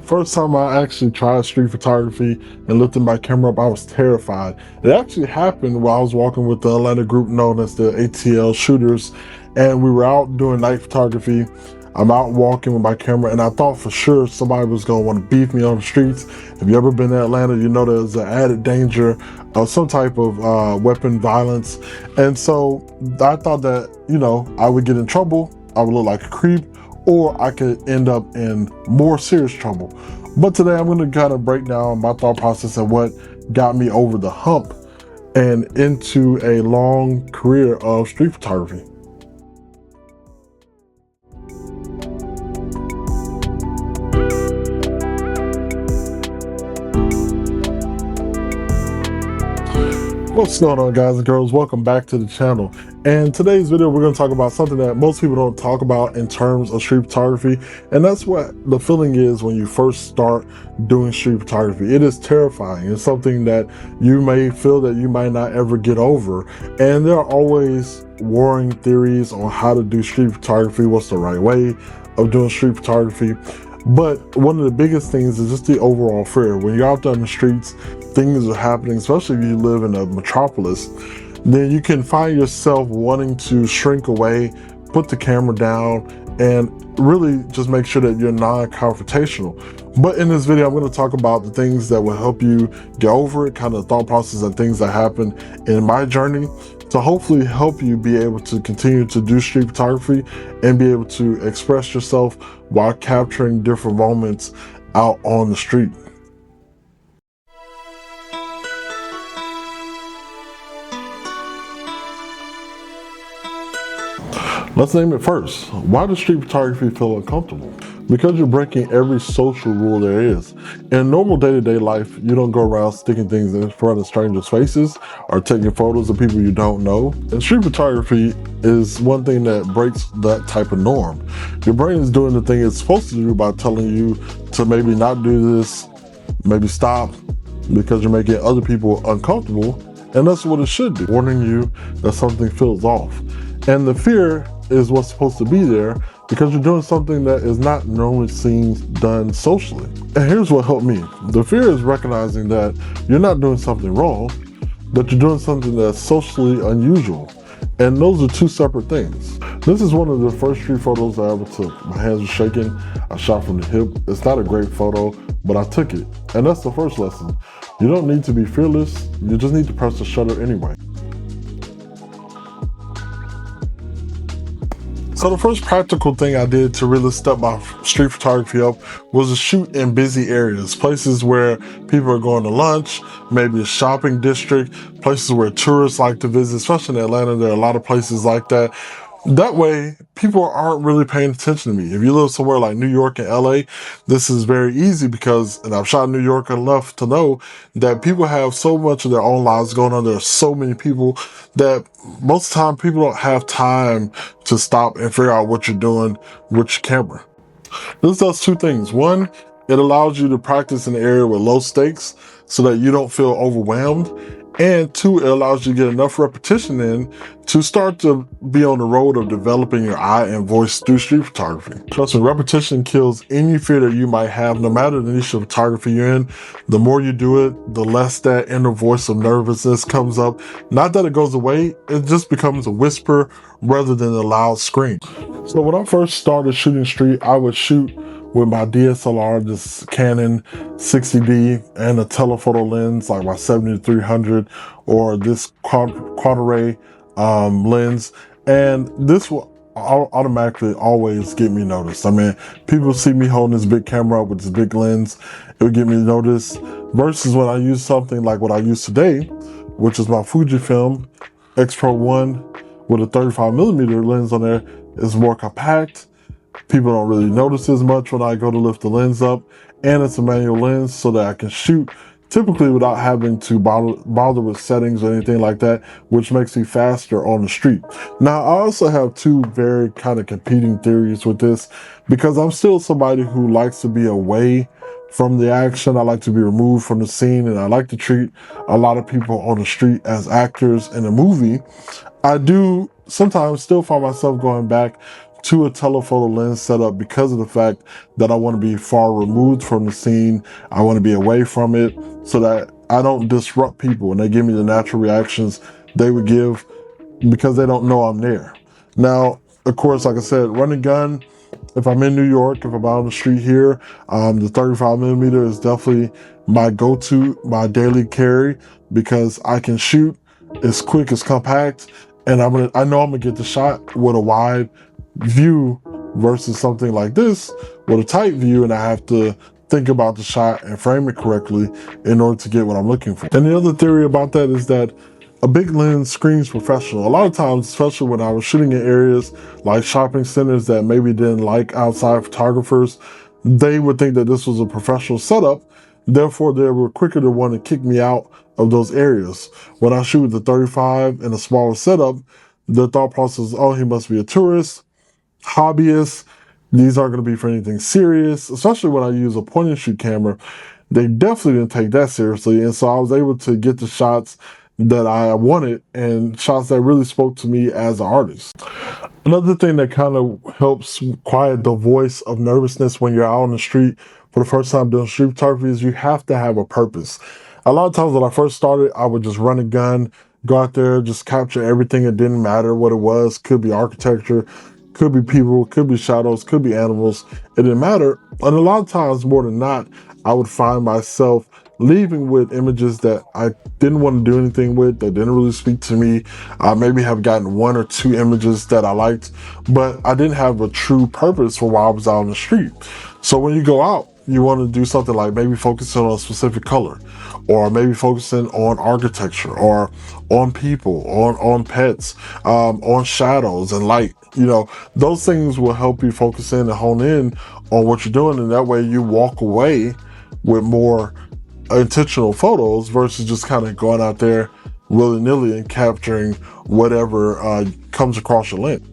First time I actually tried street photography and lifted my camera up, I was terrified. It actually happened while I was walking with the Atlanta group known as the ATL Shooters, and we were out doing night photography. I'm out walking with my camera, and I thought for sure somebody was going to want to beef me on the streets. If you ever been to Atlanta, you know there's an added danger of some type of weapon violence. And so I thought that, you know, I would get in trouble, I would look like a creep, or I could end up in more serious trouble. But today I'm going to kind of break down my thought process and what got me over the hump and into a long career of street photography. What's going on, guys and girls? Welcome back to the channel. And today's video, we're going to talk about something that most people don't talk about in terms of street photography, and that's what the feeling is when you first start doing street photography. It is terrifying. It's something that you may feel that you might not ever get over, and there are always warring theories on how to do street photography, what's the right way of doing street photography. But one of the biggest things is just the overall fear. When you're out there in the streets, things are happening, especially if you live in a metropolis, then you can find yourself wanting to shrink away, put the camera down, and really just make sure that you're non-confrontational. But in this video, I'm going to talk about the things that will help you get over it, kind of the thought process and things that happened in my journey, to hopefully help you be able to continue to do street photography and be able to express yourself while capturing different moments out on the street. Let's name it first. Why does street photography feel uncomfortable? Because you're breaking every social rule there is. In normal day-to-day life, you don't go around sticking things in front of strangers' faces or taking photos of people you don't know. And street photography is one thing that breaks that type of norm. Your brain is doing the thing it's supposed to do by telling you to maybe not do this, maybe stop, because you're making other people uncomfortable, and that's what it should do, warning you that something feels off. And the fear is what's supposed to be there because you're doing something that is not normally seen done socially. And here's what helped me. The fear is recognizing that you're not doing something wrong, but you're doing something that's socially unusual. And those are two separate things. This is one of the first street photos I ever took. My hands were shaking. I shot from the hip. It's not a great photo, but I took it. And that's the first lesson. You don't need to be fearless. You just need to press the shutter anyway. So the first practical thing I did to really step my street photography up was to shoot in busy areas, places where people are going to lunch, maybe a shopping district, places where tourists like to visit, especially in Atlanta. There are a lot of places like that. That way, people aren't really paying attention to me. If you live somewhere like New York and LA, this is very easy because, and I've shot in New York enough to know that people have so much of their own lives going on. There are so many people that most of the time people don't have time to stop and figure out what you're doing with your camera. This does two things. One, it allows you to practice in an area with low stakes so that you don't feel overwhelmed. And two, it allows you to get enough repetition in to start to be on the road of developing your eye and voice through street photography. Trust me, repetition kills any fear that you might have, no matter the niche of photography you're in. The more you do it, the less that inner voice of nervousness comes up. Not that it goes away, it just becomes a whisper rather than a loud scream. So when I first started shooting street, I would shoot with my DSLR, this Canon 60D, and a telephoto lens like my 70-300 or this quad array lens, and this will automatically always get me noticed. I mean, people see me holding this big camera up with this big lens, it would get me noticed, versus when I use something like what I use today, which is my Fujifilm X Pro 1 with a 35mm lens on there. It's more compact. People don't really notice as much when I go to lift the lens up, and it's a manual lens so that I can shoot typically without having to bother with settings or anything like that, which makes me faster on the street. Now, I also have two very kind of competing theories with this, because I'm still somebody who likes to be away from the action. I like to be removed from the scene, and I like to treat a lot of people on the street as actors in a movie. I do sometimes still find myself going back to a telephoto lens setup because of the fact that I want to be far removed from the scene. I want to be away from it so that I don't disrupt people and they give me the natural reactions they would give because they don't know I'm there. Now, of course, like I said, run and gun, if I'm in New York, if I'm out on the street here, the 35mm is definitely my go-to, my daily carry, because I can shoot, it's quick, it's compact, and I know I'm gonna get the shot with a wide view versus something like this with a tight view, and I have to think about the shot and frame it correctly in order to get what I'm looking for. And the other theory about that is that a big lens screams professional. A lot of times, especially when I was shooting in areas like shopping centers that maybe didn't like outside photographers, they would think that this was a professional setup. Therefore, they were quicker to want to kick me out of those areas. When I shoot with the 35 and a smaller setup, the thought process is, oh, he must be a tourist, hobbyist. These aren't going to be for anything serious, especially when I use a point and shoot camera. They definitely didn't take that seriously. And so I was able to get the shots that I wanted and shots that really spoke to me as an artist. Another thing that kind of helps quiet the voice of nervousness when you're out on the street for the first time doing street photography is you have to have a purpose. A lot of times when I first started, I would just run a gun, go out there, just capture everything. It didn't matter what it was. Could be architecture, could be people, could be shadows, could be animals. It didn't matter. And a lot of times, more than not, I would find myself leaving with images that I didn't want to do anything with, that didn't really speak to me. I maybe have gotten 1 or 2 images that I liked, but I didn't have a true purpose for why I was out on the street. So when you go out, you want to do something like maybe focusing on a specific color, or maybe focusing on architecture, or on people, on pets, on shadows and light. You know, those things will help you focus in and hone in on what you're doing, and that way you walk away with more intentional photos versus just kind of going out there willy-nilly and capturing whatever comes across your lens.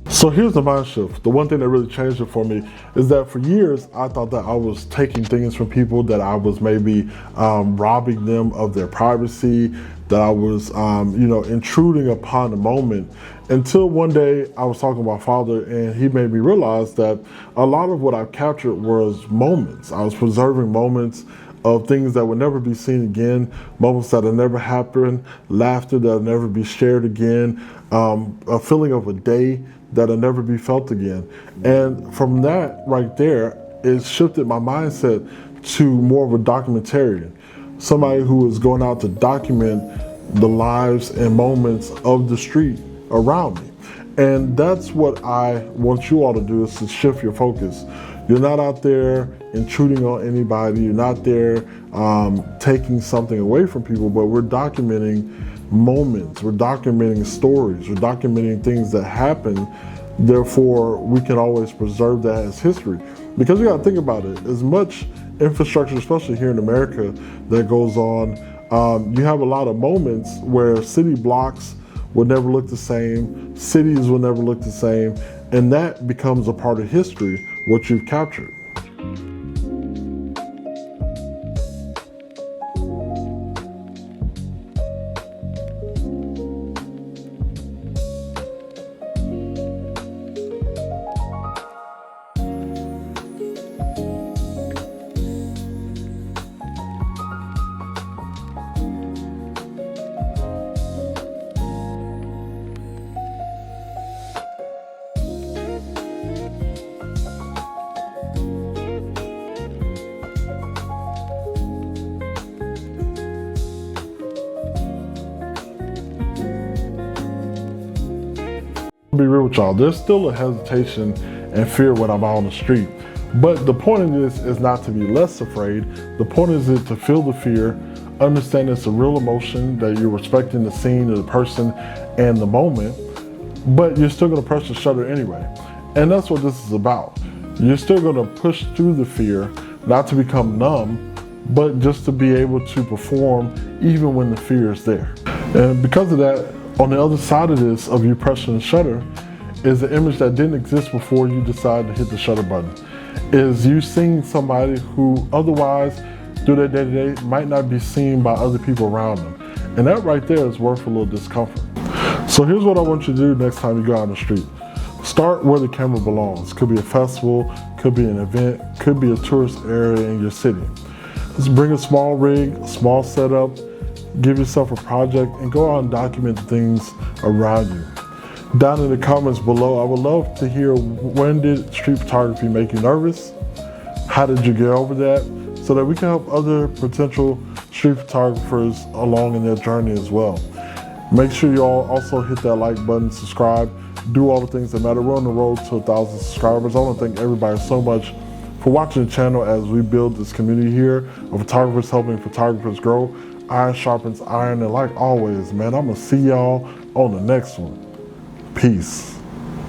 So here's the mind shift. The one thing that really changed it for me is that for years, I thought that I was taking things from people, that I was maybe robbing them of their privacy, that I was, intruding upon the moment. Until one day I was talking to my father and he made me realize that a lot of what I captured was moments. I was preserving moments of things that would never be seen again, moments that had never happened, laughter that would never be shared again, a feeling of a day that'll never be felt again. And from that right there, it shifted my mindset to more of a documentarian, somebody who is going out to document the lives and moments of the street around me. And that's what I want you all to do, is to shift your focus. You're not out there intruding on anybody. You're not there taking something away from people, but we're documenting moments, we're documenting stories, we're documenting things that happen. Therefore, we can always preserve that as history. Because you gotta think about it, as much infrastructure, especially here in America, that goes on, you have a lot of moments where city blocks will never look the same, cities will never look the same, and that becomes a part of history, what you've captured. Be real with y'all, there's still a hesitation and fear when I'm out on the street, but the point of this is not to be less afraid. The point is to feel the fear, understand it's a real emotion, that you're respecting the scene of the person and the moment, but you're still going to press the shutter anyway. And that's what this is about. You're still going to push through the fear, not to become numb, but just to be able to perform even when the fear is there. And because of that, on the other side of this, of you pressing the shutter, is an image that didn't exist before you decided to hit the shutter button. Is you seeing somebody who otherwise, through their day-to-day, might not be seen by other people around them. And that right there is worth a little discomfort. So here's what I want you to do next time you go out on the street. Start where the camera belongs. Could be a festival, could be an event, could be a tourist area in your city. Just bring a small rig, a small setup, give yourself a project, and go out and document the things around you. Down in the comments below, I would love to hear, when did street photography make you nervous? How did you get over that? So that we can help other potential street photographers along in their journey as well. Make sure you all also hit that like button, subscribe, do all the things that matter. We're on the road to 1,000 subscribers. I want to thank everybody so much for watching the channel as we build this community here of photographers helping photographers grow. Iron sharpens iron, and like always, man, I'm gonna see y'all on the next one. Peace.